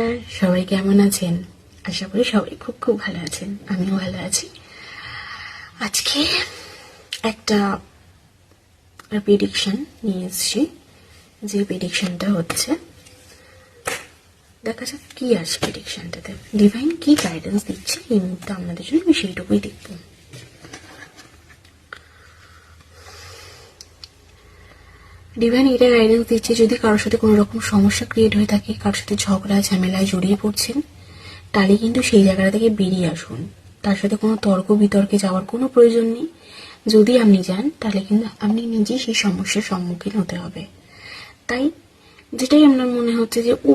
নমস্কার, সবাই কেমন আছেন? আশা করি সবাই খুব খুব ভালো আছেন। আমিও ভালো আছি। আজকে একটা প্রেডিকশন নিয়ে এসেছি, যে প্রেডিকশনটা হচ্ছে, দেখা যাক কি আছে প্রেডিকশনটাতে, ডিভাইন কি গাইডেন্স দিচ্ছে এই মুহূর্তে আপনাদের জন্য, আমি সেইটুকুই দেখব। ডিভাইন এটা গাইডেন্স দিচ্ছে, যদি কারোর সাথে কোনো রকম সমস্যা ক্রিয়েট হয়ে থাকে, কারোর সাথে ঝগড়া ঝামেলায় জড়িয়ে পড়ছেন, তাহলে কিন্তু সেই জায়গাটা থেকে বেরিয়ে আসুন। তার সাথে কোনো তর্ক বিতর্কে যাওয়ার কোনো প্রয়োজন নেই। যদি আপনি যান তাহলে কিন্তু আপনি নিজেই সেই সমস্যার সম্মুখীন হতে হবে। তাই যেটাই আপনার মনে হচ্ছে যে ও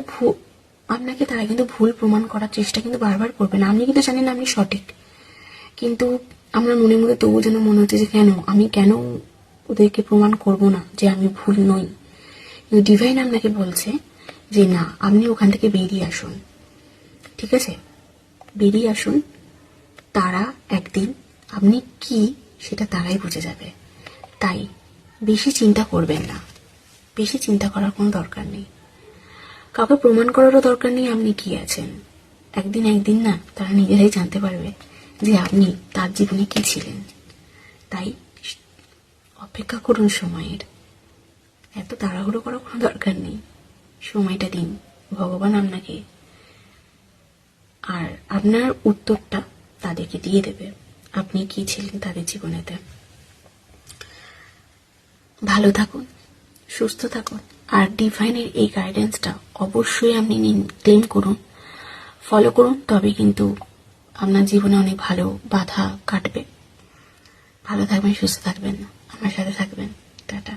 আপনাকে তারা কিন্তু ভুল প্রমাণ করার চেষ্টা কিন্তু বারবার করবেন। আপনি কিন্তু জানেন আপনি সঠিক, কিন্তু আমরা মনে মনে তবু যেন মনে হচ্ছে যে আমি কেন ওদেরকে প্রমাণ করব না যে আমি ভুল নই। কিন্তু ডিভাইন আপনাকে বলছে যে না, আপনি ওখান থেকে বেরিয়ে আসুন। ঠিক আছে, বেরিয়ে আসুন। তারা একদিন আপনি কি সেটা তারাই বুঝে যাবে। তাই বেশি চিন্তা করবেন না, বেশি চিন্তা করার কোনো দরকার নেই, কাউকে প্রমাণ করারও দরকার নেই আপনি কি আছেন। একদিন না তারা নিজেরাই জানতে পারবে যে আপনি তার জীবনে কি ছিলেন। তাই অপেক্ষা করুন সময়ের, এত তাড়াহুড়ো করার কোনো দরকার নেই। সময়টা দিন, ভগবান আপনাকে আর আপনার উত্তরটা তাদেরকে দিয়ে দেবে, আপনি কি ছিলেন তাদের জীবনেতে। ভালো থাকুন, সুস্থ থাকুন, আর ডিভাইনের এই গাইডেন্সটা অবশ্যই আপনি নিন, ক্লেম করুন, ফলো করুন, তবে কিন্তু আপনার জীবনে অনেক ভালো বাধা কাটবে। ভালো থাকবেন, সুস্থ থাকবেন, আমার সাথে থাকবেন। টাটা।